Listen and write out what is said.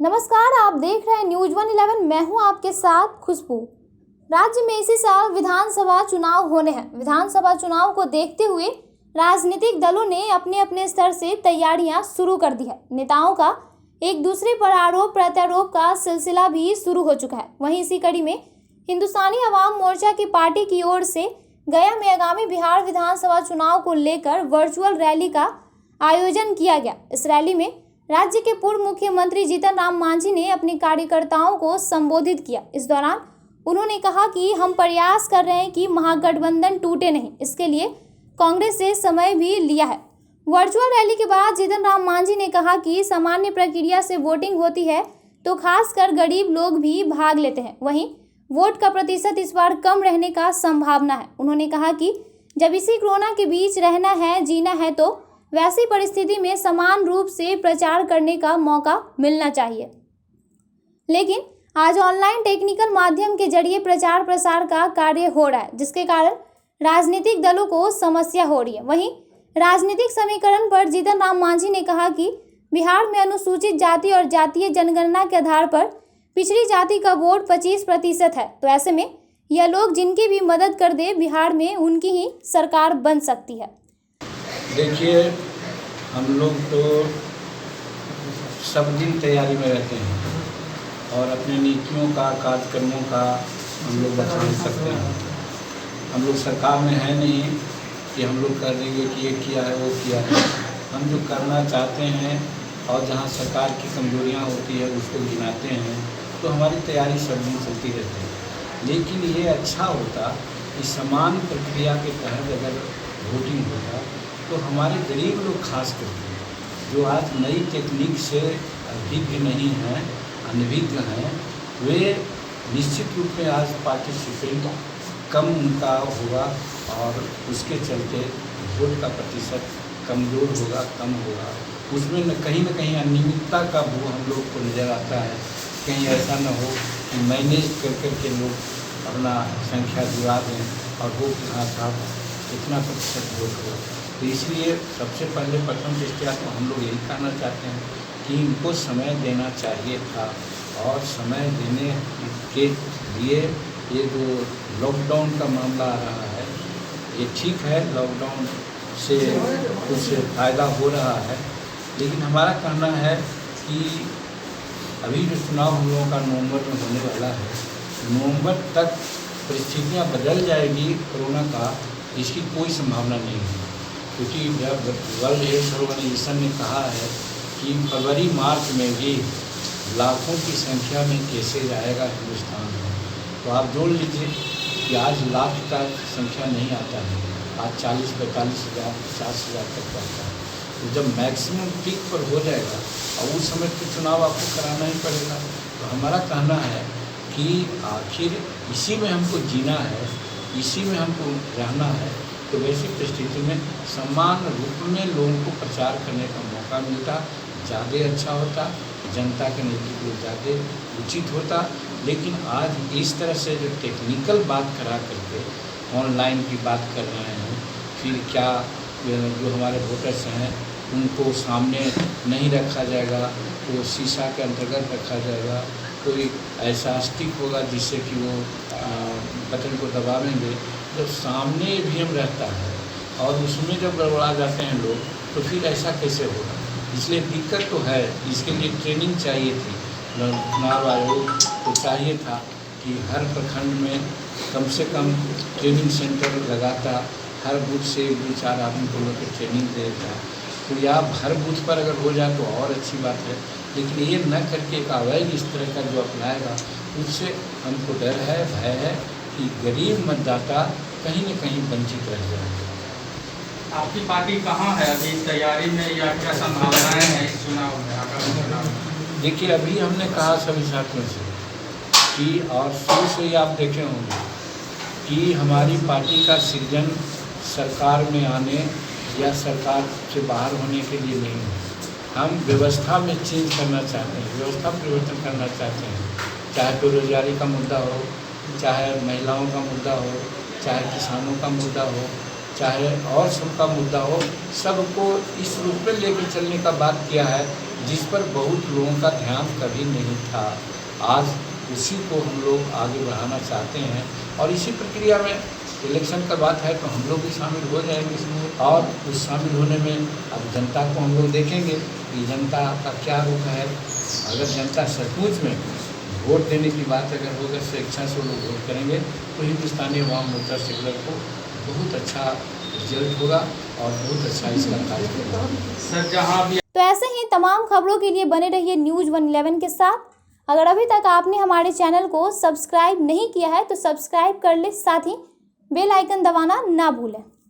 नमस्कार, आप देख रहे हैं न्यूज 111। मैं हूं आपके साथ खुशबू। राज्य में इसी साल विधानसभा चुनाव होने हैं। विधानसभा चुनाव को देखते हुए राजनीतिक दलों ने अपने अपने स्तर से तैयारियां शुरू कर दी है। नेताओं का एक दूसरे पर आरोप प्रत्यारोप का सिलसिला भी शुरू हो चुका है। वहीं इसी कड़ी में हिंदुस्तानी अवाम मोर्चा की पार्टी की ओर से गया में आगामी बिहार विधानसभा चुनाव को लेकर वर्चुअल रैली का आयोजन किया गया। इस रैली में राज्य के पूर्व मुख्यमंत्री जीतन राम मांझी ने अपने कार्यकर्ताओं को संबोधित किया। इस दौरान उन्होंने कहा कि हम प्रयास कर रहे हैं कि महागठबंधन टूटे नहीं, इसके लिए कांग्रेस से समय भी लिया है। वर्चुअल रैली के बाद जीतन राम मांझी ने कहा कि सामान्य प्रक्रिया से वोटिंग होती है तो खासकर गरीब लोग भी भाग लेते हैं। वहीं वोट का प्रतिशत इस बार कम रहने का संभावना है। उन्होंने कहा कि जब इसी कोरोना के बीच रहना है, जीना है, तो वैसी परिस्थिति में समान रूप से प्रचार करने का मौका मिलना चाहिए। लेकिन आज ऑनलाइन टेक्निकल माध्यम के जरिए प्रचार प्रसार का कार्य हो रहा है, जिसके कारण राजनीतिक दलों को समस्या हो रही है। वहीं राजनीतिक समीकरण पर जीतन राम मांझी ने कहा कि बिहार में अनुसूचित जाति और जातीय जनगणना के आधार पर पिछड़ी जाति का वोट 25% है, तो ऐसे में यह लोग जिनकी भी मदद कर दे, बिहार में उनकी ही सरकार बन सकती है। देखिए, हम लोग तो सब दिन तैयारी में रहते हैं और अपनी नीतियों का, कार्यक्रमों का हम लोग बता नहीं सकते हैं। हम लोग सरकार में है नहीं कि हम लोग कर देंगे कि ये किया है, वो किया है। हम जो करना चाहते हैं और जहाँ सरकार की कमजोरियाँ होती है उसको गिनाते हैं, तो हमारी तैयारी सब दिन चलती रहती है। लेकिन ये अच्छा होता कि समान प्रक्रिया के तहत अगर वोटिंग होता तो हमारे गरीब लोग खास करके जो आज नई टेक्निक से अभिज्ञ नहीं हैं, अनभिज्ञ हैं, वे निश्चित रूप में आज पार्टिसिपेट कम उनका होगा और उसके चलते वोट का प्रतिशत कमज़ोर होगा, कम होगा। उसमें न कहीं अनियमितता का वो हम लोग को नज़र आता है। कहीं ऐसा न हो कि मैनेज कर के लोग अपना संख्या जुड़ा दें और वो कि हाँ साहब इतना प्रतिशत वोट हो। तो इसलिए सबसे पहले प्रथम दृष्टया तो हम लोग यही कहना चाहते हैं कि इनको समय देना चाहिए था और समय देने के लिए ये जो लॉकडाउन का मामला आ रहा है, ये ठीक है, लॉकडाउन से कुछ फ़ायदा हो रहा है, लेकिन हमारा कहना है कि अभी जो चुनाव हम लोगों का नवंबर में होने वाला है, नवंबर तक परिस्थितियाँ बदल जाएगी कोरोना का, इसकी कोई संभावना नहीं है। क्योंकि जब वर्ल्ड हेल्थ ऑर्गेनाइजेशन ने कहा है कि फरवरी मार्च में भी लाखों की संख्या में केसेज आएगा हिंदुस्तान में, तो आप जोड़ लीजिए कि आज लाख का संख्या नहीं आता है, आज 40-45 हज़ार 50 हज़ार तक आता है। तो जब मैक्सिमम पीक पर हो जाएगा और उस समय तो चुनाव आपको कराना ही पड़ेगा। तो हमारा कहना है कि आखिर इसी में हमको जीना है, इसी में हमको रहना है, तो वैसी परिस्थिति में समान रूप में लोगों को प्रचार करने का मौका मिलता, ज़्यादा अच्छा होता, जनता के नज़दीक ज़्यादा उचित होता। लेकिन आज इस तरह से जो टेक्निकल बात करा करके ऑनलाइन की बात कर रहे हैं, फिर क्या जो हमारे वोटर्स हैं उनको सामने नहीं रखा जाएगा, तो शीशा के अंतर्गत रखा जाएगा, कोई ऐसा स्टिक होगा जिससे कि वो बटन को दबावेंगे, जब सामने ईवीएम रहता है और उसमें जब गड़बड़ा जाते हैं लोग, तो फिर ऐसा कैसे होगा। इसलिए दिक्कत तो है, इसके लिए ट्रेनिंग चाहिए थी। चुनाव आयोग को चाहिए था कि हर प्रखंड में कम से कम ट्रेनिंग सेंटर लगाता, हर बूथ से 2-4 आदमी को लोग ट्रेनिंग देता। तो या हर बूथ पर अगर हो जाए तो और अच्छी बात है, लेकिन ये न करके एक अवैध इस तरह का जो अपनाएगा, उससे हमको डर है, भय है कि गरीब मतदाता कहीं न कहीं वंचित रह जाएंगे। आपकी पार्टी कहाँ है अभी तैयारी में, या क्या संभावनाएं हैं इस चुनाव में, आगामी चुनाव में? देखिए, अभी हमने कहा सभी साथियों से कि और शुरू से ही आप देखे होंगे कि हमारी पार्टी का सृजन सरकार में आने या सरकार से बाहर होने के लिए नहीं है। हम व्यवस्था में चेंज करना चाहते हैं, व्यवस्था परिवर्तन करना चाहते हैं। चाहे बेरोजगारी का मुद्दा हो, चाहे महिलाओं का मुद्दा हो, चाहे किसानों का मुद्दा हो, चाहे और सबका मुद्दा हो, सबको इस रूप में लेकर चलने का बात किया है जिस पर बहुत लोगों का ध्यान कभी नहीं था। आज उसी को हम लोग आगे बढ़ाना चाहते हैं और इसी प्रक्रिया में इलेक्शन का बात है तो हम लोग भी शामिल हो जाएंगे और उस शामिल होने में अब जनता को हम लोग देखेंगे कि जनता का क्या रुख है। अगर जनता सचमुच में वोट देने की बात अगर होगा, स्वेच्छा से लोग वोट करेंगे तो हिंदुस्तानी अवाम मोर्चा सेकुलर को बहुत अच्छा रिजल्ट होगा और बहुत अच्छा इसका कार्य होगा। सर जहाँ भी तो ऐसे ही तमाम खबरों के लिए बने रहिए न्यूज़ 111 के साथ। अगर अभी तक आपने हमारे चैनल को सब्सक्राइब नहीं किया है तो सब्सक्राइब कर ले, साथ ही बेल आइकन दबाना ना भूलें।